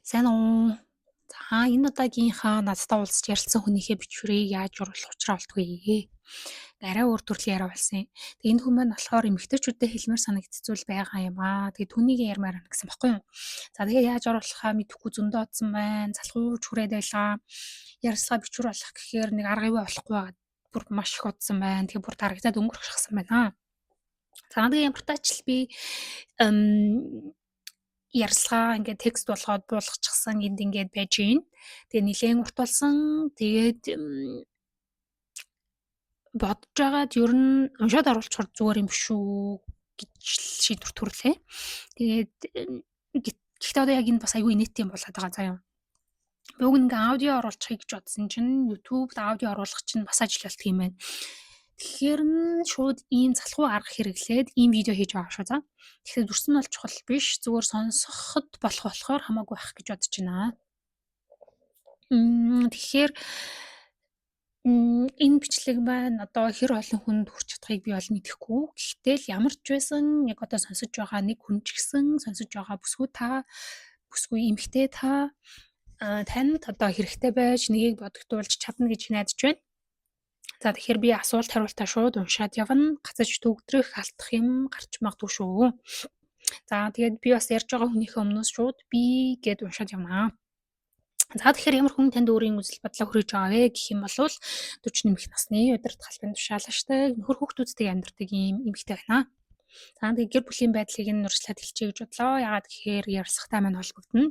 Сайн уу? За энэ удаагийнхаа надтай уулзч ярилцсан хүнийхээ бичвэрийг яаж оруулах учраа олдгоё. Арай өөр төрлийн яриа болсон юм. Тэгээ энэ хүн маань болохоор эмэгтэйчүүдэд хэлмээр санагдцуул байгаа юм аа. Тэгээ түүнийг ярмаар байна гэсэн баггүй юу? За тэгээ яаж оруулахаа мэдэхгүй зөндөө одсон байна. Залхууч хүрээд байлаа. Ярилцлага бичвэр болох гэхээр нэг арга ивэ болохгүй байгаа. Бүр маш их удсан байна. Тэгээ бүр дарагдаад өнгөрчихсөн байна. За тэгээ ямар тач л би ярилцлага ингээд текст болгоод буулгачихсан энд ингээд байж гин. Тэгээ нилээн урт болсон. Тэгээд бодож байгаад ер нь уншаад оруулчихвар зүгээр юм биш үү гэж шийдвэр төрлөө. Тэгээд гэхдээ одоо яг энэ бас аюу инээдтэй юм болоод байгаа заяа. Би уг ингээ аудио оруулахыг гэж бодсон чинь YouTube-д аудио оруулах чинь бас ажил болт юм байна. Тэгэхээр нь шууд ийм залхуу арга хэрэглээд ийм видео хийж байгаа шүү за. Тэгэхээр дүрсэн нь бол чухал биш. Зүгээр сонсоход болохоор хамаагүй байх гэж бодож байна. Тэгэхээр энэ бичлэг маань одоо хэр олон хүнд хүрч чадахыг би бол мэдэхгүй. Гэхдээ л ямар ч байсан яг одоо сонсож байгаа нэг хүн ч гэсэн сонсож байгаа бүсгүй эмэгтэй та танд одоо хэрэгтэй байж нэгийг бодогдуулж чадна гэж найдаж байна. За тэгэхээр би асуулт хариултаа шууд уншаад явна. Гацаж төгдрөх алдах юм гарч магадгүй шүү. За тэгээд би бас ярьж байгаа хүнийхээ өмнөөс шууд би гэд уншаад явнаа. За тэгэхээр ямар хүн танд өөрийн үзэл бодлоо хүргэж байгаа вэ гэх юм бол 40 нэмэх насны удирдах албан тушаалчтай нөхөр хүүхдүүдтэй амьдардаг юм эмэгтэй байна. За тэгээд гэр бүлийн байдлыг нь нуршлаад хэлчихье гэж бодлоо. Яагаад гэхээр ярилцлагатай маань холбогдно.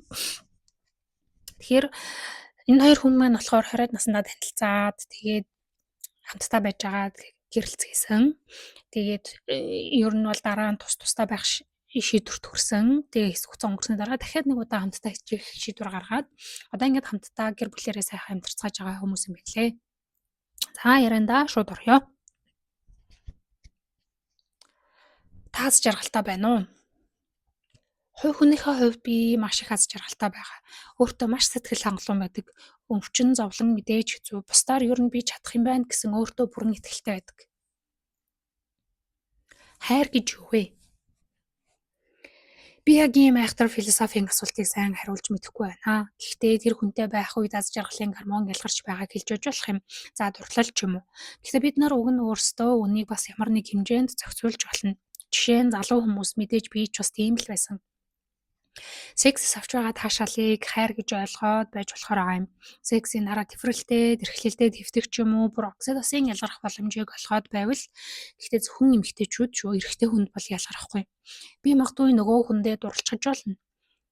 Тэгэхээр энэ хоёр хүн маань болохоор 20-аад наснда танилцаад тэгээд хамтдаа байж байгаа гэрэлцгээсэн. Тэгээд ер нь бол дараа нь тусдаа байх шийдвэрт хүрсэн. Тэгээ хэсэг хугацаа өнгөрсний дараа дахиад нэг удаа хамтдаа хичээх шийдвэр гаргаад одоо ингээд хамтдаа гэр бүлээрээ сайхан амьдарцгааж байгаа хүмүүс юм билээ. За ярианда шууд орё. Таас жаргалтай байна уу? Хувь хүнийхээ хувьд би маш их аз жаргалтай байгаа. Өөртөө маш сэтгэл хангалуун байдаг. Өвчин зовлон мэдээж хэцүү. Бусдаар ер нь би чадах юм байна гэсэн өөртөө бүрэн итгэлтэй байдаг. Хайр гэж юу вэ? Би яг ийм айхтар философийн асуултыг сайн хариулж мэдэхгүй байна. Гэхдээ тэр хүнтэй байх үед аз жаргалын гормон ялгарч байгааг хэлж өгч болох юм. За дурлал ч юм уу. Гэхдээ бид нар уг нь өөрсдөө үнийг бас ямар нэг хэмжээнд зохицуулж болно. Жишээ нь залуу хүмүүс мэдээж би ч бас тийм л байсан. Сексс авч байгаа таашаалыг хайр гэж ойлгоод байж болохоор байгаа юм. Сексийн дараа тэврэлтэд, эрхлэлтэд хэвтэх ч юм уу, бүр оксидосын ялгарах боломжийг олгоод байвал гэхдээ зөвхөн эмэгтэйчүүд шүү, эрэгтэй хүнд бол ялгарахгүй. Би магадгүй нөгөө хүндээ дурлцгаж болно.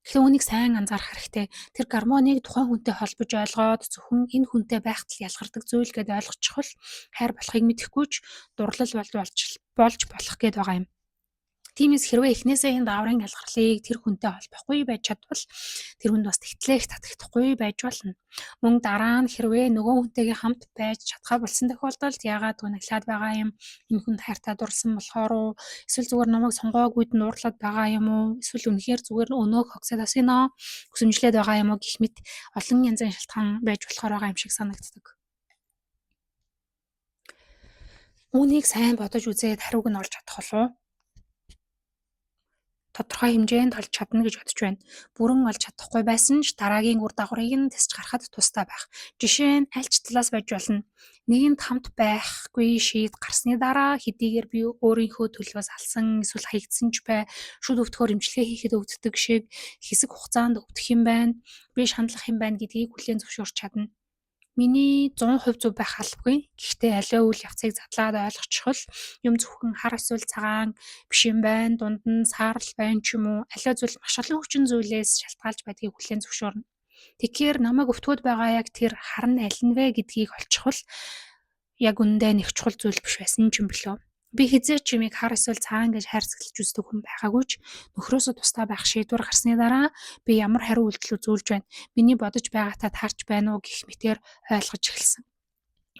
Тэгэхээр үнийг сайн анзаарах хэрэгтэй. Тэр гормоныг тухайн хүнтэй холбож ойлгоод зөвхөн энэ хүнтэй байхад л ялгардаг зүйл гэдээ ойлгочихвол хайр болохыг мэдэхгүй ч дурлал болж болох гээд байгаа юм. Тиймээс хэрвээ эхнээсээ энэ дааврын ялгарлыг тэр хүнтэй холбохгүй байж чадвал тэр хүнд бас тэгтлээх татагдахгүй байж болно. Мөн дараа нь хэрвээ нөгөө хүнтэйгээ хамт байж чадхаа болсон тохиолдолд яагаад гунаглаад байгаа юм? Энэ хүнд хайртай дурлсан болохоор уу? Эсвэл зүгээр намайг сонгоогүйд нь уурлаад байгаа юм уу? Эсвэл үнэхээр зүгээр өнөөх оксидоцино хүсэмжлээд байгаа юм уу гэх мэт олон янзын шалтгаан байж болохоор байгаа юм шиг санагддаг. Үүнийг сайн бодож үзээд хариуг нь олж чадах болов уу? Тодорхой хэмжээнд олж чадна гэж бодож байна. Бүрэн олж чадахгүй байсан ч дараагийн үр дагаврыг нь тэсч гарахад тустай байх. Жишээ нь аль ч талаас байж болно. Нэгэнд хамт байхгүй шийд гарсны дараа хэдийгээр би өөрийнхөө төлөвөөс алсан эсвэл хаягдсан ч бай, шүд өвдөхөөр эмчилгээ хийхэд өвддөг шиг хэсэг хугацаанд өвдөх юм байна. Би шаналх юм байна гэдгийг хүлээн зөвшөөрч чадна. Миний 100% зөв байх албагүй. Гэхдээ аливаа үйл явцыг задлаад ойлгочихвол юм зөвхөн хар эсвэл цагаан биш юм байна. Дунд нь саарл байна ч юм уу. Аливаа зүйл маш олон хүчин зүйлээс шалтгаалж байдгийг хүлээн зөвшөөрнө. Тэгэхээр намайг өвтгөөд байгаа яг тэр хар нь аль нь вэ гэдгийг олчихвол яг үндэ нэг чухал зүйл биш байсан ч юм болов. Би хизээ ч юмыг хар эсвэл цагаан гэж хайрцаглаж үздэг хүн байгаагүй ч нөхрөөсөө тустай байх шийдвэр гарсны дараа би ямар хариу үйлдэл үзүүлж байна. Миний бодож байгаатай таарч байна уу гэх мэтээр ойлгож эхэлсэн.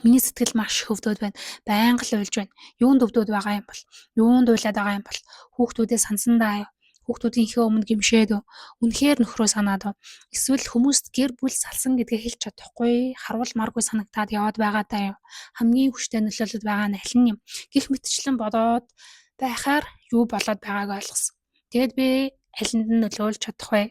Миний сэтгэл маш их өвдөд байна. Байнга л уйлж байна. Юунд өвдөд байгаа юм бол? Юунд уйлаад байгаа юм бол? Хүүхдүүдээ сансандаа хүүхдүүдийнхээ өмнө гимшээд үнэхээр нөхрөө санаад эсвэл хүмүүст гэр бүл салсан гэдгээ хэлж чадахгүй харвал маргүй санагтаад яваад байгаадаа юу хамгийн хүчтэй нөлөөлөд байгаа нь аль нь юм гэх мэтчлэн бодоод байхаар юу болоод байгааг ойлгосон. Тэгэд би алинд нь нөлөөлж чадах вэ?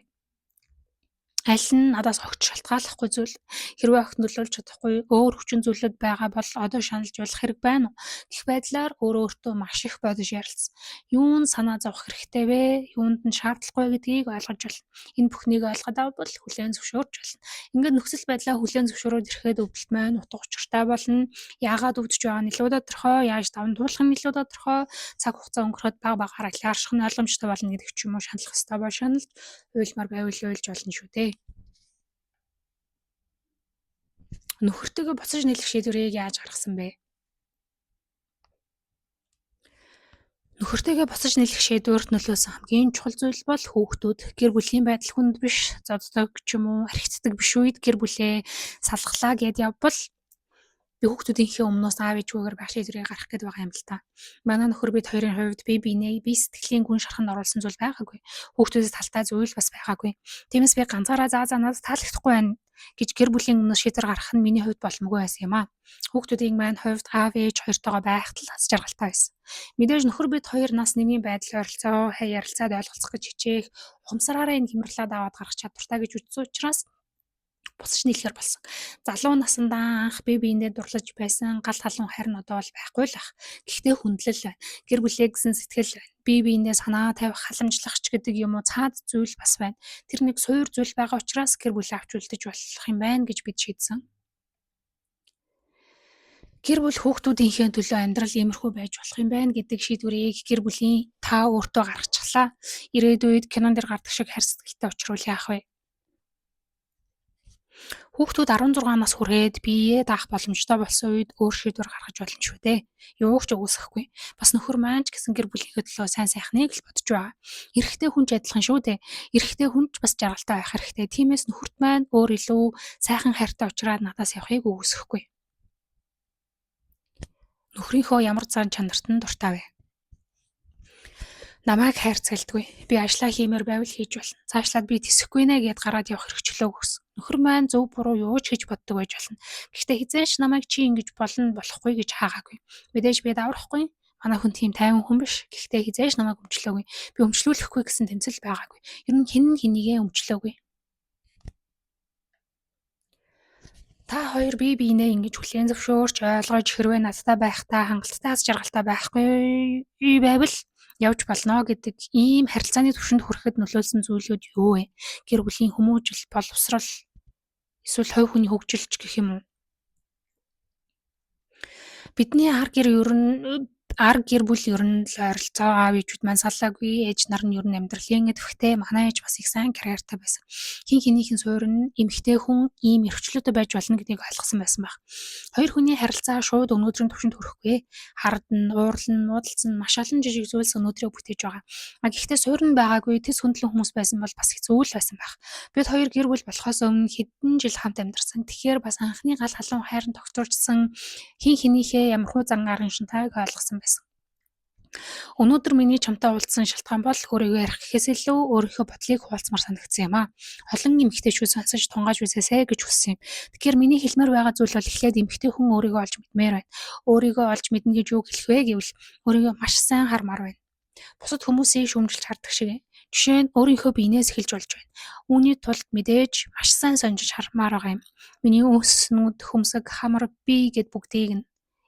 Аль нь надаас огт шалтгааллахгүй зүйл. Хэрвээ огт нөлөөлж чадахгүй өөр хүчин зүйлүүд байгаа бол одоо шаналж болох хэрэг байна уу? Гэх байдлаар өөртөө маш их бодож ярилцсан. Юунд санаа зовох хэрэгтэй вэ? Юунд нь шаардлагагүй гэдгийг ойлгож байна. Энэ бүхнийг ойлгоод авбал хүлээн зөвшөөрч байна. Ингээд нөхцөл байдлаа хүлээн зөвшөөрөөд ирэхэд өвдөлт маань утга учиртай болно. Яагаад өвдөж байгаа нь илүү тодорхой, яаж даван туулах нь илүү тодорхой, цаг хугацаа өнгөрөхөд баг багаараа арших нь ойлгомжтой болно гэдэг ч юм уу шаналх ёстой бол шаналж уйлмаар байвал уйлж болно шүү дээ. Нөхөртөөгөө буцаж нийлэх шийдвэрийг яаж гаргасан бэ? Нөхөртөөгөө буцаж нийлэх шийдвэрт нөлөөсөн хамгийн чухал зүйл бол хүүхдүүд. Гэр бүлийн байдал хүнд биш, зоддог ч юм уу, архицдаг биш үед гэр бүлээ салгалаа гэд явбал би хүүхдүүдийнхээ өмнөөс аав ээжгүйгээр байх шийдвэрийг гаргах гээд байгаа юм л та. Манай нөхөр бид хоёрын хувьд бие сэтгэлийн гүн шарханд оруулсан зүйл байгаагүй. Хүүхдүүдээс талтай зүйл бас байгаагүй. Тиймээс би ганцаараа надад таалагдахгүй байна гэж гэр бүлийн өмнөөс шийдвэр гаргах нь миний хувьд боломгүй байсан юм аа. Хүүхдүүдийн маань хувьд аав ээж хоёртойгоо байхад л аз жаргалтай байсан. Мэдээж нөхөр бид хоёр нас нэгний байдлаар ярилцаад ойлголцох гэж хичээх, ухамсараараа энэ хямралаад аваад гарах чадвартай гэж үзсэн учраас буцаж нийлэхэр болсон. Залуу насандаа анх биендээ дурлаж байсан гал халуун харин одоо бол байхгүй л ах. Гэхдээ хүндлэл байна. Гэр бүлээ гэсэн сэтгэл байна. Биендээ санаа тавих, халамжлах ч гэдэг юм уу цаад зүйл бас байна. Тэр нэг суур зүйл байгаа учраас гэр бүлээ авч үлдэж болох юм байна гэж бид шийдсэн. Гэр бүл хүүхдүүдийнхээ төлөө амьдрал иймэрхүү байж болох юм байна гэдэг шийдвэрийг гэр бүлийн та өөртөө гаргачихлаа. Ирээдүйд кинон дэр гардаг шиг хайр сэтгэлтэй учруул яах вэ? Хүүхдүүд 16 нас хүрээд биеэ даах боломжтой болсон үед өөр шийдвэр гаргаж болно шүү дээ. Юуг ч үгүйсэхгүй. Бас нөхөр маань ч гэсэн гэр бүлийнхээ төлөө сайн сайхныг л бодож байгаа. Эрэгтэй хүн ч адилхан шүү дээ. Эрэгтэй хүн ч бас жаргалтай байх хэрэгтэй. Тиймээс нөхөрт маань өөр илүү сайхан хайртай уулзраад надаас явахыг үгүйсэхгүй. Нөхрийнхөө ямар зан чанарт нь дуртай вэ? Намайг хайрцагладаггүй. Би ажлаа хиймээр байвал хийж болно. Цаашлаад би тэсэхгүй нэ гэд гараад явах хэрэгчлөө өгсөн. Нөхөр маань зөв буруу юу ч хийж боддог байж болно. Гэхдээ хизээш намайг чи ингэж болно болохгүй гэж хаагаагүй. Мэдээж би даврахгүй. Манай хүн тийм тайван хүн биш. Гэхдээ хизээш намайг өмчлөөгүй. Би өмчлүүлэхгүй гэсэн тэмцэл байгаагүй. Ер нь хэн хэнийгээ өмчлөөгүй. Та хоёр биенээ ингэж хүлээн зөвшөөрч ойлгож хэрвээ надтай байхдаа хангалттай аз жаргалтай байхгүй байвал явж болно гэдэг ийм харилцааны түвшинд хүрэхэд нөлөөлсөн зүйлүүд юу вэ? Гэр бүлийн хүмүүжил, боловсрол, эсвэл хувь хүний хөгжилч гэх юм уу? Бидний ар гэр бүл ер нь л ойролцоо аав ээжүүд маань саллаагүй, ээж нар нь ер нь амьдралын эдвэхтэй, манай ээж бас их сайн карьертай байсан. Хин хэнийхэн суурин эмэгтэй хүн ийм эрхчлөөтэй байж болно гэдгийг ойлгосон байсан байх. Хоёр хүний харилцаа шууд өнөөдрийн түвшинд хүрэхгүй. Хардан, уурлан, нуудалцсан маш олон жижиг зүйлс өнөөдрөө бүтээж байгаа. Гэхдээ суурин байгаагүй тэс хөндлөн хүмүүс байсан бол бас хэцүү л байсан байх. Бид хоёр гэр бүл болохоос өмнө хэдэн жил хамт амьдарсан. Тэгэхээр бас анхны гал халуун хайрын тогтворчсон хин хэнийхээ ямархуу зан арын шинтайг ойлгосон байсан. Өнөөдөр миний чамтай уулзсан шалтгаан бол өөрийгөө ярих гэхээс илүү өөрийнхөө бодлыг хуваалцмаар санагдсан юм аа. Олон эмэгтэйчүүд сонсож тунгааж үзээсэй гэж хүссэн юм. Тэгэхээр миний хэлмээр байгаа зүйл бол эхлээд эмэгтэй хүн өөрийгөө олж мэдмээр байна. Өөрийгөө олж мэднэ гэж юу хэлэх вэ гэвэл өөрийгөө маш сайн хармаар байна. Бусад хүмүүсийг шүүмжилж хардаг шиг жишээ нь өөрийнхөө биенээс эхэлж болж байна. Үүний тулд мэдээж маш сайн сонжиж хармаар байгаа юм. Миний өөснүүд, хөмсөг, хамар, бие гэд бүгдийг нь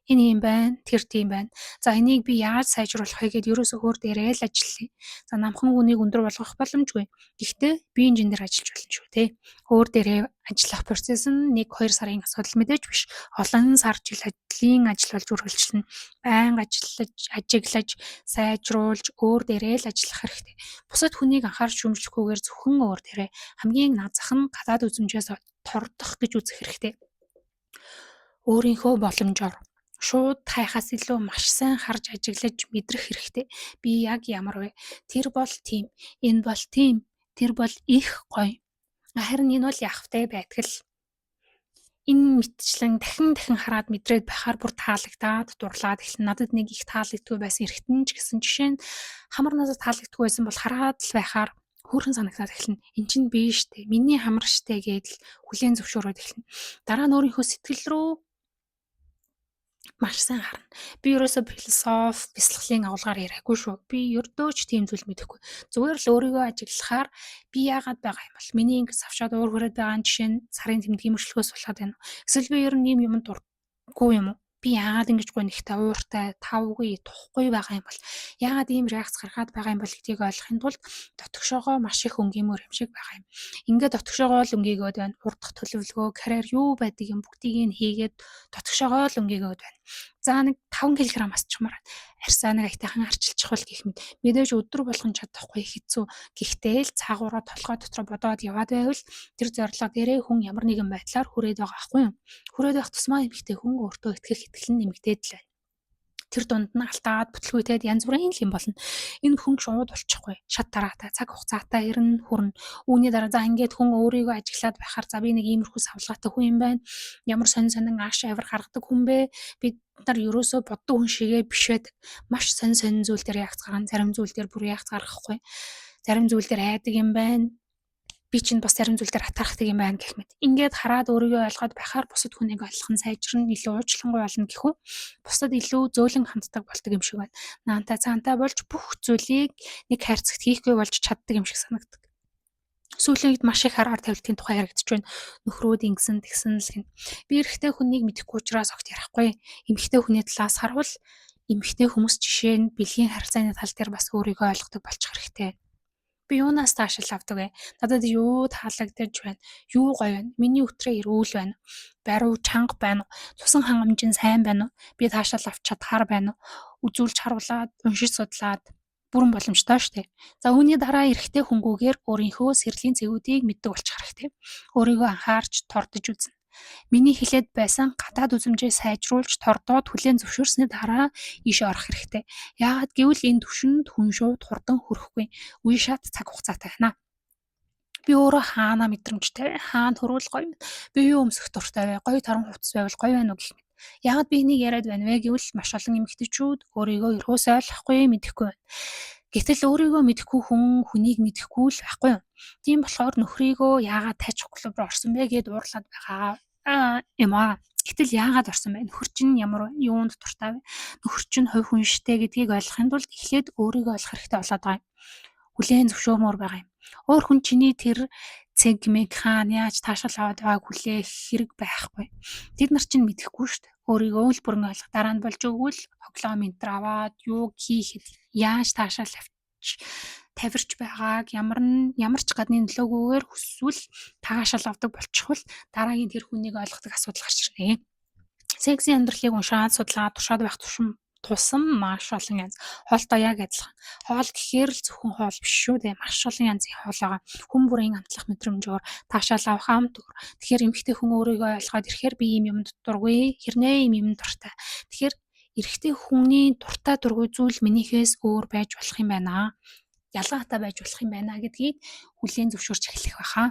энэ юм байна, тэр тийм байна. За энийг би яаж сайжруулах вэ гэдээ ерөөсөө өөр дээрээ л ажиллая. За намхан үнийг өндөр болгох боломжгүй. Гэхдээ би энэ дээр ажиллаж болно шүү дээ. Өөр дээрээ ажиллах процесс нь 1-2 сарын асуудал мэдээж биш. Олон сар жил ажлын ажил болж үргэлжлэнэ. Байнга ажиглаж, сайжруулж өөр дээрээ л ажиллах хэрэгтэй. Бусад хүнийг анхаарч шүүмжлэхгүйгээр зөвхөн өөр дээрээ хамгийн наад зах нь гадаад үзмжээс тордох гэж үзэх хэрэгтэй. Өөрийнхөө боломжоор шууд хайхаас илүү маш сайн харж ажиглаж мэдрэх хэрэгтэй. Би яг ямар вэ? Тэр бол тийм, энэ бол тийм, тэр бол их гоё. Харин энэ бол яахвтай байдаг л. Энэ мэтчлэн дахин хараад мэдрээд байхаар бүр таалагдаад дурлаад эхэлнэ. Надад нэг их таалагдгүй байсан эргэтэн ч гэсэн жишээ нь хамар надад таалагдгүй байсан бол хараад л байхаар хөөрхөн санагдаад эхэлнэ. Эн чинь би штэ, миний хамар штэ гэдэл хүлээн зөвшөөрөөд эхэлнэ. Дараа нь өөрийнхөө сэтгэл рүү Маш сайн харна. Би ерөөсөө философи, бясалгалын агуулгаар яриаггүй шүү. Би ердөө ч тийм зүйл мэдэхгүй. Зүгээр л өөрийгөө ажиглахаар би яагаад байгаа юм бол миний ингэж авшаад уур хүрээд байгаа жишээ нь сарын тэмдгийн мөрчлөхөөс болоод байна уу? Эсвэл би ер нь ийм юмд дурггүй юм уу? Би яагаад ингэж гонхтой ууртай, тавгүй, тухгүй байгаа юм бол яагаад ийм реакц гаргаад байгаа юм бол гэдгийг ойлгохын тулд дотгошоогоо маш их өнгиймөр юм шиг байгаа юм. Ингээд дотгошоогоо л өнгийгөөд байна. Урдах төлөвлөгөө, карьер юу байдаг юм бүгдийг нь хийгээд дотгошоогоо л өнгийгөөд байна. За нэг 5 кг асчмаар арьсаа нэг айтайхан арчилчих бол гэх мэт. Мэдээж өдөр болгон чадахгүй хэцүү. Гэхдээ л цаагаараа толгой дотор бодоод яваад байвал тэр зорилго дээрээ хүн ямар нэгэн байдлаар хүрээд байгаа байхгүй юу? Хүрээд байх тусмаа эмэгтэй хүн өөртөө итгэл нэмэгдээд л байна. Тэр дунд нь алтаад бүтлгүүтэд янз бүрийн юм болно. Энэ хүн шууд болчихгүй. Шат дараатай цаг хугацаатай ирнэ хүрнэ. Үүний дараа за ингээд хүн өөрийгөө ажиглаад байхаар за би нэг иймэрхүү савлгаатай хүн юм байна. Ямар сонин ааш авир гаргадаг хүн бэ? Бид нар ерөөсөө боддог хүн шигээ биш байдаг. Маш сонин зүйл дээр ягц гаргана. Зарим зүйл дээр бүр ягц гаргахгүй. Зарим зүйл дээр айдаг юм байна. Би чинь бас зарим зүйл дээр хатаархдаг юм байна гэх мэт. Ингээд хараад өөрийгөө ойлгоод байхаар бусад хүнийг ойлгох нь сайжрна, илүү уучлангуй болно гэхүү. Бусдад илүү зөөлөн ханддаг болдог юм шиг байна. Наантай цаантай болж бүх зүйлийг нэг хайрцагт хийхгүй болж чаддаг юм шиг санагддаг. Сүүлийн үед маш их аргаар тавилтын тухай яригдчих байна. Нөхрөөд ингэсэн тэгсэн л гин. Би эрэгтэй хүнийг мэдэхгүй учраас огт ярихгүй. Эмэгтэй хүний талаас харвал эмэгтэй хүмүүс жишээ нь бэлгийн харилцааны тал дээр бас өөрийгөө ойлгодог болчих хэрэгтэй. Би юунаас таашаал авдаг вэ? Надад юу таалагдаж байна? Юу гоё байна? Миний өтрөө эрүүл байна уу? Баруун чанга байна уу? Цусан хангамж нь сайн байна уу? Би таашаал авч чадхаар байна уу? Үзүүлж харуулад, уншиж судлаад бүрэн боломжтой шүү дээ. За үүний дараа эрэгтэй хөнгүүгээр өөрийнхөө сэрлийн зэвүүдийг мэддэг болчих хэрэгтэй. Өөрийгөө анхаарч тордож үзнэ. Миний хэлээд байсан гадаад үзмжээ сайжруулж тордоод хүлээн зөвшөөрсний дараа ийшээ орох хэрэгтэй. Яагаад гэвэл энэ түвшинд хүн шууд хурдан хүрэхгүй. Үе шат цаг хугацаатай байна. Би өөрөө хаана мэдрэмжтэй, хаана хөрвөл гоё. Би юу өмсөх дуртай вэ? Гоё торон хувцас байвал гоё байна уу гэх мэт. Яагаад би энийг яриад байна вэ гэвэл маш олон эмэгтэйчүүд өөрийгөө ерөөсөө ойлгохгүй, мэдэхгүй байна. Гэтэл өөрийгөө мэдэхгүй хүн хүнийг мэдэхгүй л байхгүй юу? Тийм болохоор нөхрийгөө яагаад тажих клуб руу орсон бэ гэд уурлаад байгаа юм аа. Гэтэл яагаад орсон бэ? Нөхөр чинь ямар юунд дуртай вэ? Нөхөр чинь хувь хүнштэй гэдгийг ойлгохын тулд эхлээд өөрийгөө олох хэрэгтэй болоод байгаа юм. Хүлээн зөвшөөрмөр байгаа юм. Өөр хүн чиний тэр цэг мэг хаан яаж таашаал аваад байгааг хүлээх хэрэг байхгүй. Тэд нар чинь мэдэхгүй шүү дээ. Өөрийгөө л бүрэн ойлгох. Дараа нь болж өгвөл оглоо ментор аваад юу хийхэд яаж таашаал авч тавирч байгааг ямар ч гадны нөлөөгүйгээр хүсвэл таашаал авдаг болчихвол дараагийн тэр хүнийг ойлгодог асуудал гарч ирнэ. Сексийн амьдралыг уншаад судлаад туршаад байх тусам маш олон янз. Хоолтой яг адилхан. Хоол гэхээр л зөвхөн хоол биш шүү дээ. Маш олон янзын хоол байгаа. Хүн бүрийн амтлах мэдрэмжөөр таашаал авах ам төр. Тэгэхээр эмэгтэй хүн өөрийгөө ойлгоод ирэхээр би ийм юмд дургүй, хэрнээ ийм юм дуртай. Тэгэхээр эрэгтэй хүний дуртай дургүй зүйл минийхээс өөр байж болох юм байна. Ялгаатай байж болох юм байна гэдгийг хүлээн зөвшөөрч эхлэх байхаа.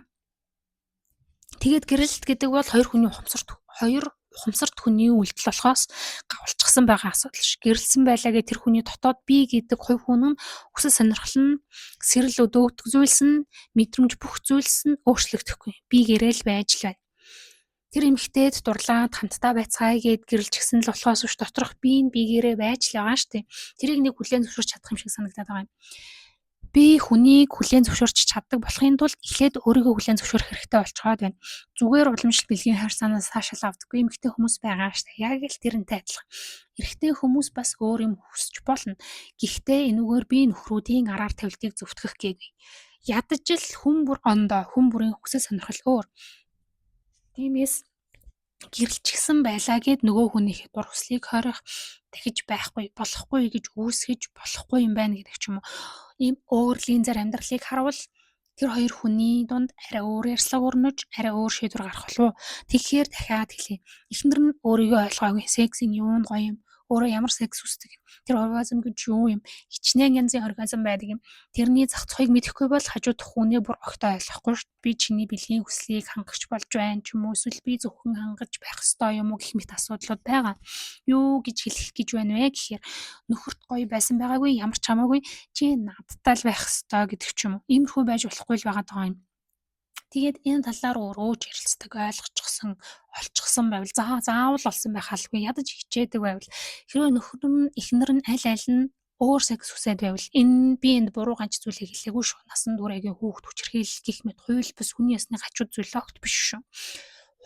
Тэгээд гэрэлт гэдэг бол хоёр ухамсарт хүний үйлдэл болохоос гавлчихсан байгаа асуудал ш. Гэрэлсэн байлаа гэх тэр хүний дотоод би гэдэг хувь хүн нь хүсэл сонирхол нь сэрэл өдөөгдөх зүйлс нь мэдрэмж бүх зүйлс нь өөрчлөгдөхгүй. Би гэрэл байж л байна. Тэр эмэгтэйд дурлаад хамтдаа байцгаая гэд гэрэлчихсэн л болохоос биш доторх би гэрээ байж л байгаа штэ. Тэрийг нэг хүлээн зөвшөөрч чадах юм шиг санагдаад байгаа юм. Би хүнийг хүлээн зөвшөөрч чаддаг болохын тулд эхлээд өөрийгөө хүлээн зөвшөөрөх хэрэгтэй болчиход байна. Зүгээр уламжлалт бэлгийн харьцаанаас таашаал авдаггүй эмэгтэй хүмүүс байгаа штэ. Яг л тэрнтэй адилхан. Эрэгтэй хүмүүс бас өөр юм хүсч болно. Гэхдээ энэгээр би нөхрүүдийн араар тавилтыг зөвтгөх гээгүй. Ядаж л хүн бүр ондоо, хүн бүрийн хүсэл сонирхол өөр. Тиймээс гэрэлчихсэн байлаа гэд нөгөө хүнийхээ дур хүслийг хорих дахиж байхгүй болохгүй гэж үүсгэж болохгүй юм байна гэдэг ч юм уу. Ийм өөрлийн зар амьдралыг харуул тэр хоёр хүний дунд арай өөр ярьслаг өрнөж арай өөр шийдвэр гарах болов. Тэгэхээр дахиад хэлье. Эхнэр нь өөрийгөө ойлгоогүй сексийн юунд гоё юм. Өөрөө ямар секс үсдэг юм. Тэр оргазм гэж юу юм? Хичнээн янзын оргазм байдаг юм. Тэрний зах зохийг мэдэхгүй бол хажуудах хүнээ бүр огтой ойлгохгүй шүү дээ. Би чиний бэлгийн хүслийг хангахч болж байна ч юм уу эсвэл би зөвхөн хангаж байх ёстой юм уу гэх мэт асуудлууд байгаа. Юу гэж хэлэх гэж байна вэ гэхээр нөхөрт гоё байсан байгаагүй ямар ч хамаагүй чи надтай л байх ёстой гэдэг ч юм уу. Иймэрхүү байж болохгүй л байгаа даа юм. Тэгээд энэ талаар өөрөө ч ярилцдаг ойлгочих олчихсан байвал заавал олсон байх алгүй ядаж хичээдэг байвал хэрвээ нөхөр нь эхнэр нь аль нь өөр секс хүсээд байвал би энд буруу ганц зүйлийг хэлээгүй шүү. Насан туршийн хүүхд хүчирхийлэл гэх мэт хууль бус хүний ясны гачууд зүйл огт биш шүү.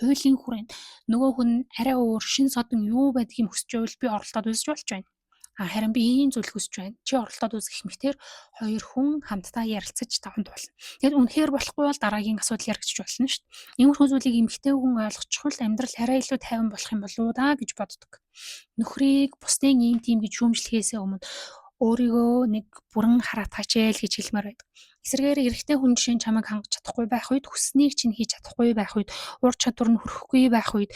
Хуулийн хүрээнд нөгөө хүн арай өөр шин содон юу байдгийг хүсэж байвал би оролдоод үзэж болж байна. Харин би ийм зүйл хүсэж байна. Чи оролдоод үзэх мэтэр хоёр хүн хамтдаа ярилцаж таван туулна. Тэгэд үнэхээр болохгүй бол дараагийн асуудал яригдчих болно шүү дээ. Иймэрхүү зүйлийг эмэгтэй хүн ойлгочихвол амьдрал арай илүү тайван болох юм болоо да гэж боддог. Нөхрийг бусдын ийм тийм гэж шүүмжлэхээс өмнө өөрийгөө нэг бүрэн хараатгаач л гэж хэлмээр байдаг. Эсвэргээр эрэгтэй хүн жишээ нь чамайг хангаж чадахгүй байх үед, хүсснийг чинь хийж чадахгүй байх үед, ур чадвар нь хүрэхгүй байх үед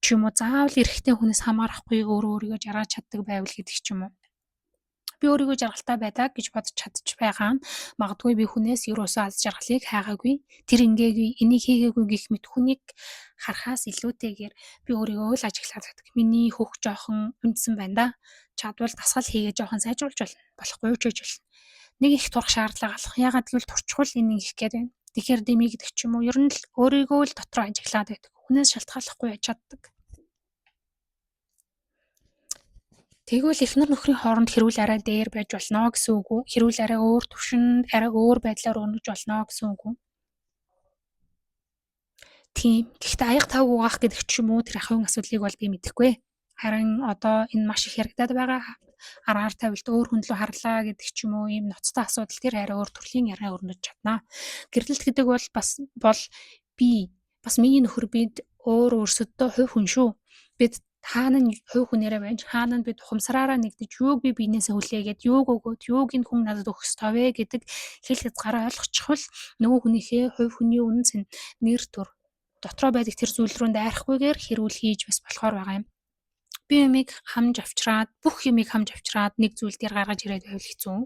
ч юм уу заавал эрэгтэй хүнээс хамаарахгүй өөрийгөө жаргаж чаддаг байвал гэдэг ч юм уу. Би өөрийгөө жаргалтай байдаг гэж бодож чадчих байгаа нь магадгүй би хүнээс ерөөсөө аз жаргалыг хайгаагүй, тэр ингээгүй, энийг хийгээгүй гэх мэт хүнийг харахаас илүүтэйгээр би өөрийгөө л ажиглаад байдаг. Миний хөх жоохон үндсэн байна да. Чадвал дасгал хийгээ жоохон сайжруулж болно. Болохгүй ч гэж болно. Нэг их турах шаардлага алах. Ягаад гэвэл турчхул энэ их гээд байна. Тэгэхээр дими гэдэг ч юм уу ер нь л өөрийгөө л дотроо ажиглаад байдаг. Хүнээс шалтгааллахгүй яж чаддаг. Тэгвэл эхнэр нөхрийн хооронд хэрүүл арай дээр байж болно гэсэн үг үү? Хэрүүл арай өөр төвшөнд, арай өөр байдлаар өрнөж болно гэсэн үг үү? Тийм. Гэхдээ аяг тав угаах гэдэг ч юм уу тэр ахын асуудлыг бол би мэдэхгүй. Харин одоо энэ маш их яригадаад байгаа аргаар тавилт өөр хүн лөө харлаа гэдэг ч юм уу ийм ноцтой асуудал тэр арай өөр төрлийн яриа өрнөж чаднаа. Гэрлэлт гэдэг бол би бас миний нөхөр бид өөр өөрсөдөө хувь хүн шүү. Бид хаана нь хувь хүнээрээ байж хаана нь бид ухамсараараа нэгдэж юуг би биенээсээ хүлээгээд юуг өгөөд юуг энэ хүн надад өгөх ёстой вэ гэдэг хэл хязгаараа ойлгочихвол нөгөө хүнийхээ хувь хүний үнэн цэн нэр төр дотроо байдаг тэр зүйл рүү дайрахгүйгээр хэрүүл хийж бас болохоор байгаа юм. Би бүх юмыг хамж авчраад нэг зүйл дээр гаргаж ирээд байвал хэцүү.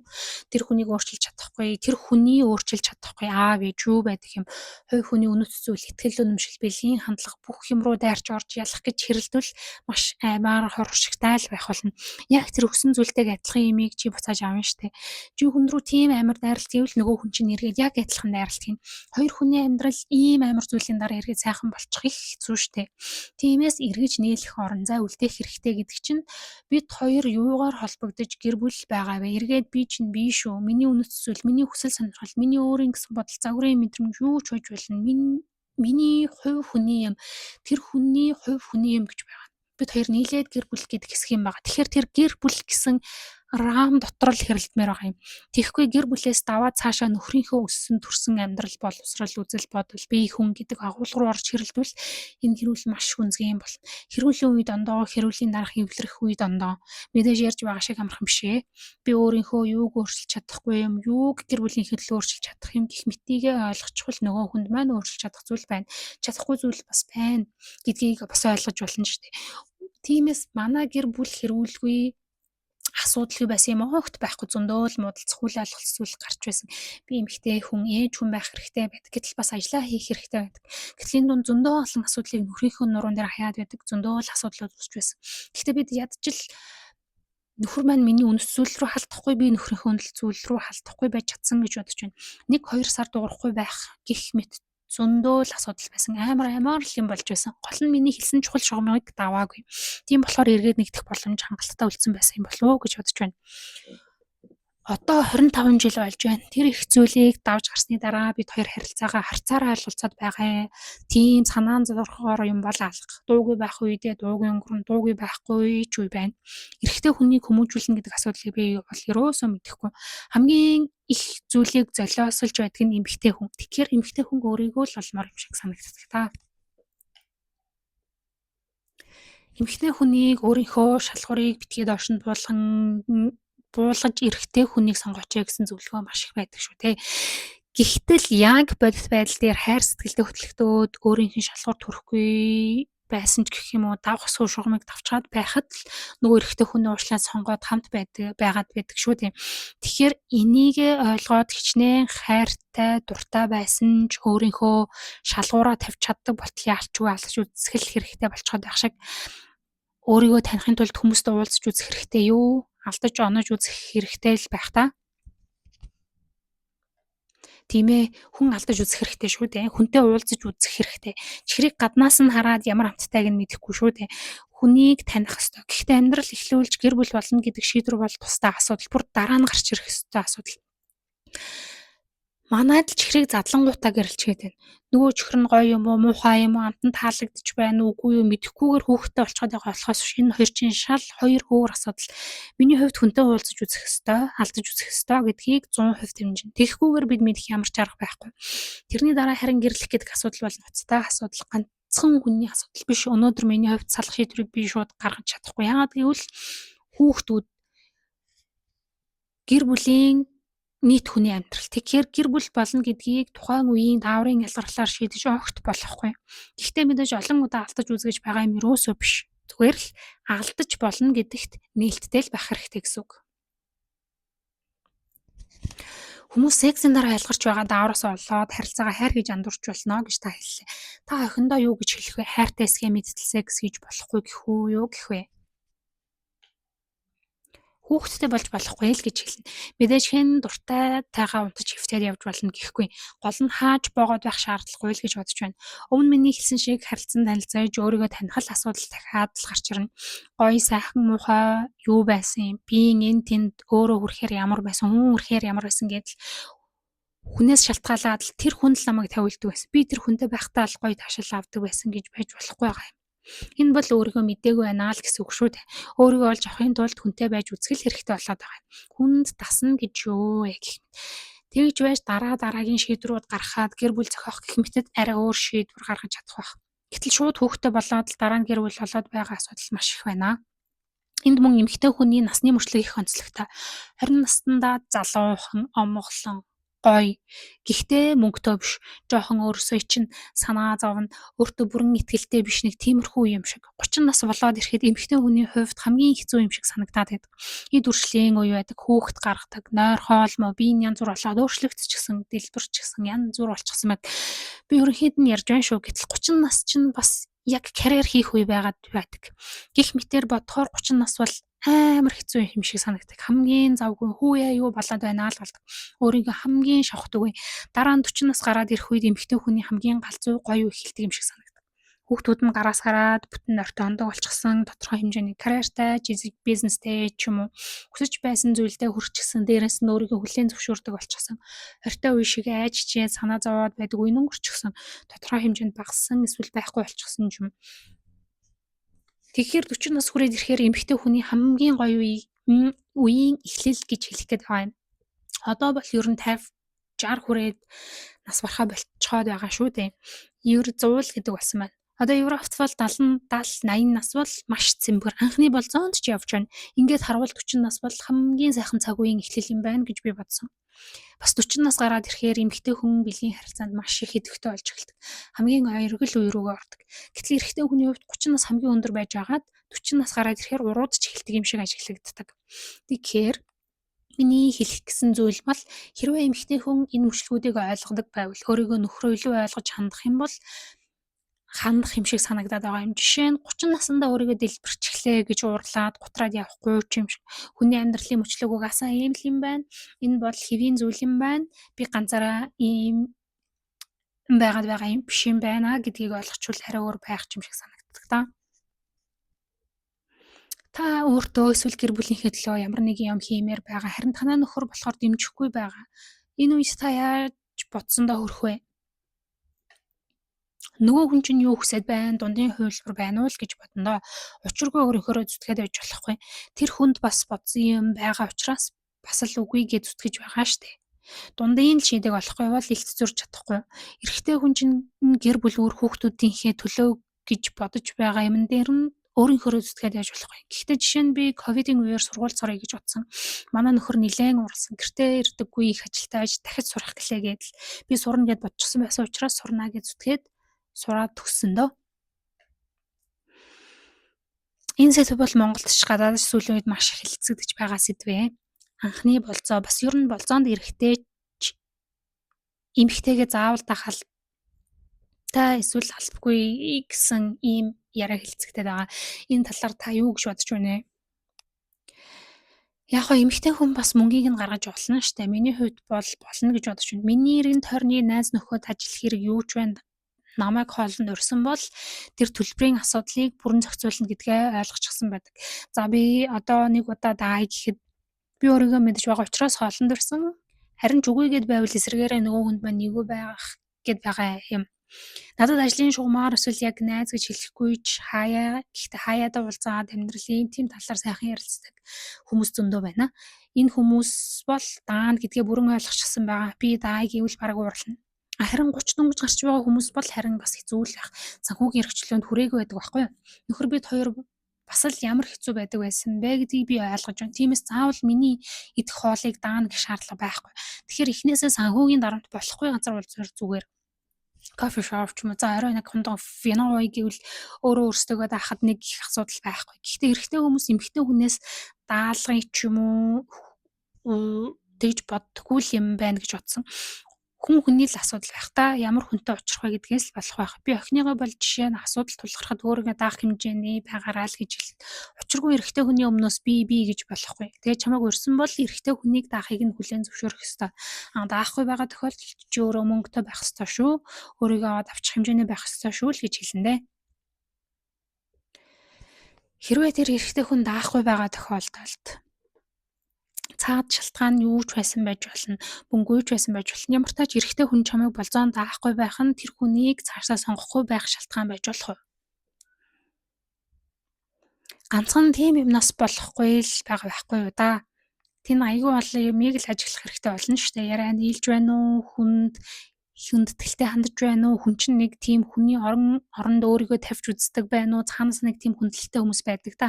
Тэр хүнийг өөрчилж чадахгүй, тэр хүний өөрчилж чадахгүй аав ээж юу байдаг юм. Хувь хүний үнэт зүйл, итгэл үнэмшил, бэлгийн хандлага бүх юм руу дайрч орж ялах гэж хэрэлдвэл маш аймаар хоршигтай л байх болно. Яг тэр өгсөн зүйлтэйг адилхан юмыг чи буцааж авна штэ. Чи хүн рүү тийм амар дайралт гэвэл нөгөө хүн чинь эргээд яг адилхан дайралт хийн. Хоёр хүний амьдрал ийм амар зүйлийн дараа эргээд сайхан болчих их хэцүү штэ. Тиймээс эргэж нийлэх орон зай үлдээх хэрэгтэй гэдэг чинь бид хоёр юугаар холбогдож гэр бүл байгаа вэ? Эргээд би чинь бие шүү. Миний үнэт зүйл, миний хүсэл сонирхол, миний өөрийн гэсэн бодол, загварын мэдрэмж юу ч байж болно. Миний хувь хүний юм. Тэр хүний хувь хүний юм гэж байгаа. Бид хоёр нийлээд гэр бүл гэдэг хэсэг юм байгаа. Тэгэхээр тэр гэр бүл гэсэн рам дотор л хэрэлдмээр байгаа юм. Тэгэхгүй гэр бүлээс даваад цаашаа нөхрийнхөө өссөн төрсөн амьдрал боловсрал үзэл бодол бие хүн гэдэг агуулга руу орж хэрэлдвэл энэ хэрүүл маш хүнзгий юм бол хэрүүлийн үед ондоо хэрүүлийн дараах эвлэрэх үед ондоо мэдээж ярьж байгаа шиг амархан биш ээ. Би өөрийнхөө юуг өөрчилж чадахгүй юм, юуг гэр бүлийнхээ төлөө өөрчилж чадах юм гэх мэтийгээ ойлгочихвол нөгөө хүнд маань өөрчилж чадах зүйл байна. Чадахгүй зүйл бас байна гэдгийг бас ойлгож болно шүү дээ. Тиймээс манай гэр бүл хэрүүлгүй асуудалгүй байсан юм огт байхгүй зөндөө л муудалцах үйл ажиллагаа гарч байсан. Би эмэгтэй хүн, ээж хүн байх хэрэгтэй байдаг. Гэтэл бас ажиллаа хийх хэрэгтэй байдаг. Гэтэл энэ дунд зөндөө олон асуудлыг нөхрийнхөө нуруунд дээр хаяад байдаг. Зөндөө л асуудлууд үүсч байсан. Гэхдээ бид ядчил нөхөр маань миний үнэт зүйл рүү халтахгүй, би нөхрийнхөө үнэт зүйл рүү халтахгүй байж чадсан гэж бодож байна. 1-2 сар дуурахгүй байх гэх мэт зөндөө л асуудал байсан. Амар л юм болж байсан. Гол нь миний хэлсэн чухал шугамыг даваагүй. Тийм болохоор эргээд нэгдэх боломж хангалттай үлдсэн байсан юм болов уу гэж бодож байна. Одоо 25 жил болж байна. Тэр их зүйлийг давж гарсны дараа бид хоёр харилцаагаа харцаараа ойлголцоод байгаа. Тийм санаан зорхоор юм бол алга. Дуугүй байх үедээ дуугүй өнгөрөн, дуугүй байхгүй ч үе байна. Эрэгтэй хүнийг хүмүүжүүлнэ гэдэг асуудлыг би бол ерөөсөө мэдэхгүй. Хамгийн их зүйлийг золиосолж байдаг нь эмэгтэй хүн. Тэгэхээр эмэгтэй хүн өөрийгөө л олмоор юм шиг санагддаг та. Эмэгтэй хүнийг өөрийнхөө шалгуурыг битгий доошнд буулгаж эрэгтэй хүнийг сонгооч гэсэн зөвлөгөө маш их байдаг шүү те. Гэхдээ яг бодит байдал дээр хайр сэтгэлтэй хөтлөгдөөд өөрийнхөө шалгуур төрөхгүй байсан ч гэх юм уу давх суу шугамыг давчгаад байхад л нөгөө эрэгтэй хүний уучлаад сонгоод хамт байгаад байдаг шүү тийм. Тэгэхээр энийг ойлгоод хичнээн хайртай дуртай байсан ч өөрийнхөө шалгуураа тавьж чаддаг болтол яалчгүй алж үзэх хэрэгтэй болчиход байх шиг өөрийгөө танихын тулд хүмүүстэй уулзч үзэх хэрэгтэй юу? Алдаж онож үзэх хэрэгтэй л байх та. Тийм ээ. Хүн алдаж үзэх хэрэгтэй шүү дээ. Хүнтэй уулзаж үзэх хэрэгтэй. Чихрийг гаднаас нь хараад ямар амттайг нь мэдэхгүй шүү дээ. Хүнийг таних ёстой. Гэхдээ амьдрал эхлүүлж гэр бүл болно гэдэг шийдвэр бол тусдаа асуудал. Бүр дараа нь гарч ирэх ёстой асуудал. Манайд л чихрийг задлангуудаа гэрэлчгээд байна. Нөгөө чихэр нь гоё юм уу, муухай юм уу, амтанд таалагдж байна уугүй юу мэдэхгүйгээр хүүхэдтэй болцоод байгаа болохоос энэ хоёр чинь шал хоёр өөр асуудал. Миний хувьд хүнтэй уулзаж үзэх ёстой, алдаж үзэх ёстой гэдгийг 100% дэмжинэ. Тэгэхгүйгээр бид мэдэх ямар ч арга байхгүй. Тэрний дараа харин гэрлэх гэдэг асуудал бол ноцтой асуудал, ганцхан хүний асуудал биш. Өнөөдөр миний хувьд салах шийдвэрийг би шууд гаргаж чадахгүй. Яагаад гэвэл хүүхдүүд гэр бүлийн нийт хүний амьдрал. Тэгэхээр гэр бүл болно гэдгийг тухайн үеийн дааврын ялгарлаар шийдэж огт болохгүй. Гэхдээ мэдээж олон удаа алдаж үзгэж байгаа юм юусоо биш. Зүгээр л алдаж болно гэдэгт нээлттэй л байх хэрэгтэй гэсэн үг. Хүмүүс сексийн дараа ялгарч байгаа даавраас олоод харилцаагаа хайр гэж андуурч болно гэж та хэллээ. Та охиндоо юу гэж хэлэх вэ? Хайртай эсгээ мэдтэл секс хийж болохгүй гэх үү юу гэх вэ? Хүүхэдтэй болж болохгүй л гэж хэлнэ. Мэдээж хэн дуртай тайгаа унтаж хөвтөд явж болно гэхгүй. Гол нь хааж боогод байх шаардлагагүй л гэж бодож байна. Өмнө миний хэлсэн шиг харилцан танилцаж өөрийгөө таних л асуудал дахиад л гарч ирнэ. Гоё сайхан муухай юу байсан юм? Би энэ тэнд өөрөө хүрэхээр ямар байсан? Хүн хүрэхээр ямар байсан гэдэл хүнээс шалтгаалаад л тэр хүн л намайг тавилдаг байсан. Би тэр хүнтэй байхдаа л гоё таашаал авдаг байсан гэж байж болохгүй байгаа юм. Энэ бол өөрийгөө мэдээгүй байна л гэсэн үг шүү дээ. Өөрийгөө олж авахын тулд хүнтэй байж үзэх хэрэгтэй болоод байгаа юм. Хүнд дасна гэж юу вэ гэх юм. Тэгж байж дараагийн шийдвэрүүд гаргахад гэр бүл зохиох гэх мэтэд арай өөр шийдвэр гаргаж чадах байх. Гэтэл шууд хүүхдтэй болоод л дараа нь гэр бүл болоод байгаа асуудал маш их байна. Энд мөн эмэгтэй хүний насны мөрчлөг их онцлогтой. 20 наснда залуухан, омголон гоё. Гэхдээ мөнгөтэй биш. Жохон өөрөөсөө чинь санаа зовно. Өөртөө бүрэн итгэлтэй биш нэг тиймэрхүү юм шиг. 30 нас болоод ирэхэд эмэгтэй хүний хувьд хамгийн хэцүү юм шиг санагдаад байдаг. Эд үржлийн үе байдаг, хүүхэд гаргадаг, нойр хоолмоо, биеийн янз бүр болоод өөрчлөгдчихсэн, дэлбэрч гисэн янз бүр болчихсон мэт. Би ерөнхийд нь ярьж байна шүү. Гэтэл 30 нас чинь бас яг карьер хийх үе байгаад байдаг. Гэх мэтээр бодохоор 30 нас бол амар хэцүү юм шиг санагдаг. Хамгийн завгүй хүүе юу болоод байна л болдог. Өөрийгөө хамгийн шавхдаг үе. Дараа нь 40 нас гараад ирэх үед эмэгтэй хүний хамгийн галзуу гоё эхэлдэг юм шиг санагдаг. Хүүхдүүд нь гараас гараад бүтэн ортой ондог болчихсон, тодорхой хэмжээний карьертай, бизнестэй ч юм уу хүсэж байсан зүйлдээ хүрчихсэн, дээрээс нь өөрийгөө хүлээн зөвшөөрдөг болчихсон. Ортой үе шиг айжчээ санаа зовоод байдаг үе нь өнгөрчихсөн. Тодорхой хэмжээнд багассан эсвэл байхгүй болчихсон юм. Тэгэхээр 40 нас хүрээд ирэхээр эмэгтэй хүний хамгийн гоё үеийн эхлэл гэж хэлэх гээд байгаа юм. Одоо бол ер нь 50 60 хүрээд нас барахаа болцоход байгаа шүү дээ. 100 гэдэг болсон байна. Одоо Европт бол 70 80 нас бол маш цэмбэр. Анхны болзоонд ч явж байна. Ингээд харвал 40 нас бол хамгийн сайхан цаг үеийн эхлэл юм байна гэж би бодсон. Бас 40 нас гараад ирэхээр эмэгтэй хүн бэлгийн харилцаанд маш их идэвхтэй болж эхэлдэг. Хамгийн эргэл үе рүүгээ ордог. Гэтэл эрэгтэй хүний хувьд 30 нас хамгийн өндөр байж байгаад 40 нас гараад ирэхээр уруудч эхэлдэг юм шиг ажиглагддаг. Тэгэхээр миний хэлэх гэсэн зүйл бол хэрвээ эмэгтэй хүн энэ мөчлгүүдийг ойлгодог байвал өөрийгөө нөхрөө илүү ойлгож хандах юм бол хандах юм шиг санагдаад байгаа юм. Жишээ нь 30 наснда өөрийгөө дэлбэрчихлээ гэж уурлаад гутраад явахгүй юм шиг. Хүний амьдралын мөчлөг угаасаа ийм л юм байна. Энэ бол хэвийн зүйл юм байна. Би ганцаараа ийм байгаад байгаа юм биш юм байна гэдгийг ойлгочвол арай өөр байх юм шиг санагддаг та. Та өөртөө эсвэл гэр бүлийнхээ төлөө ямар нэгэн юм хиймээр байгаа. Харин танаа нөхөр болохоор дэмжихгүй байгаа. Энэ үед та яаж бодсондоо хөрөх вэ? Нөгөө хүн чинь юу хүсэж байна, дундын хувилбар байна уу л гэж бодондоо учиргүй өөрөөрөө зүтгээд байж болохгүй. Тэр хүнд бас бодсон юм байгаа учраас бас л үгүй гэж зүтгэж байгаа штэ. Дундын л шийдэг болохгүй бол илт зурж чадахгүй. Эрэгтэй хүн чинь гэр бүл өөр хүүхдүүдийнхээ төлөө гэж бодож байгаа юм дээр нь өөрийнхөө зүтгээд яаж болохгүй. Гэхдээ жишээ нь би ковидын үеэр сургууль сурах гэж бодсон. Манай нөхөр нилээн уралсан. Гэртээ ирдэггүй их ажилтай байж дахиж сурах гэлээ гэдэл би сурна гэд бодчихсон байсан учраас сурнаа гэж зүтгээд сураад төгссөн дөө. Энэ сэдв бол Монголд ч гадаадч сүүлийн үед маш их хэлцэгдэж байгаа сэдвээ. Анхны болцоо бас ер нь болцоонд эрэхтэй эмэгтэйгээ заавал дахалтай эсвэл албагүй гэсэн ийм яриа хэлцэгдээд байгаа. Энэ талаар та юу гэж бодож байна вэ? Яг хоо эмэгтэй хүн бас мөнгийг нь гаргаж болно штэ. Миний хувьд бол болно гэж бодож байна. Миний 90 тойрны найз нөхөд ажил хэрэг юу ч байна. Намайг хоолнд урьсан бол тэр төлбөрийн асуудлыг бүрэн зохицуулна гэдгээ ойлгочихсон байдаг. За би одоо нэг удаа даая гэхэд би өөрийгөө мэдэж байгаа учраас хоолнд урьсан. Харин ч үгүй гэд байвал эсрэгээрээ нөгөө хүнд маань эйгүү байх гэд байгаа юм. Надад ажлын шугамаар эсвэл яг найз гэж хэлэхгүй ч гэхдээ хаяадаа уулзаад амьдралын тийм талаар сайхан ярилцдаг хүмүүс зөндөө байна. Энэ хүмүүс бол даана гэдгээ бүрэн ойлгочихсон байгаа. Би даа гэвэл бараг уурлана. Харин 30 дөнгөж гарч байгаа хүмүүс бол харин бас хэцүү л байх. Санхүүгийн эрхчлөөнд хүрээгүй байдаг байхгүй юу? Нөхөр бид хоёр бас л ямар хэцүү байдаг байсан бэ гэдгийг би ойлгож байна. Тиймээс заавал миний идэх хоолыг даана гэх шаардлага байхгүй. Тэгэхээр эхнээсээ санхүүгийн дарамт болохгүй газар бол зүгээр кофе шоп ч юм уу за орой нэг хондоо вино ууя гэвэл өөрөө өөрсдөө даахад нэг их асуудал байхгүй. Гэхдээ эрэгтэй хүмүүс эмэгтэй хүнээс даалгыг ч юм уу тэгж боддоггүй л юм байна гэж бодсон. Хүн хүний л асуудал байх та ямар хүнтэй очих вэ гэдгээс л болох байх. Би охиныгоо бол жишээ нь асуудал тулгархад өөрийгөө даах хэмжээний байгаараа л гэж хэлсэн. Учиргүй эрэгтэй хүний өмнөөс би гэж болохгүй. Тэгээ чамайг урьсан бол эрэгтэй хүнийг даахыг нь хүлээн зөвшөөрөх ёстой. Даахгүй байгаа тохиолдолд чи өөрөө мөнгөтэй байх ёстой шүү. Өөрийгөө давчих хэмжээний байх ёстой шүү л гэж хэлсэн дээ. Хэрвээ тэр эрэгтэй хүн даахгүй байгаа тохиолдолд цаад шалтгаан нь юу ч байсан байж болно. Мөнгөө ч байсан байж болно. Ямар тач эрэгтэй хүн чамайг болзоон даахгүй байх нь тэр хүнийг цаашаа сонгохгүй байх шалтгаан байж болох уу? Ганцхан тийм юмнаас болохгүй л байгаа байхгүй юу да. Тэн айгүй олон юмыг л ажиглах хэрэгтэй болно шүү дээ. Яриа нийлж байна уу? Хүнд тэлтэй хандж байна уу? Хүн чинь нэг тийм хүний оронд өөрийгөө тавьж үздэг байна уу? Цаанаас нэг тийм хүндлэлтэй хүмүүс байдаг та.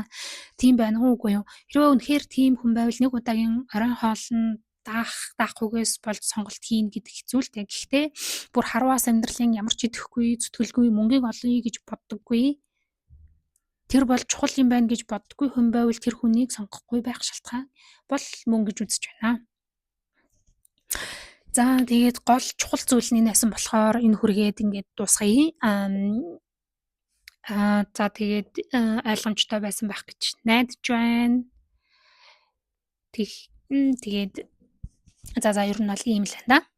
Тийм байна уу үгүй юу? Хэрвээ үнэхээр тийм хүн байвал нэг удаагийн оройн хоолн даахгүйгээс болж сонголт хийн гэдэг хэцүү л дээ. Гэхдээ бүр харваас амьдралын ямар ч идэхгүй, зүтгэлгүй мөнгийг олъё гэж боддоггүй. Тэр бол чухал юм байна гэж боддоггүй хүн байвал тэр хүнийг сонгохгүй байх шалтгаан бол мөн гэж үзэж байна. За тэгээд гол чухал зүйл нь нээсэн болохоор энэ хүргээд ингээд дуусгая. За тэгээд ойлгомжтой байсан байх гэж найдаж байна. Тэгээд за ер нь бол ийм л байна да.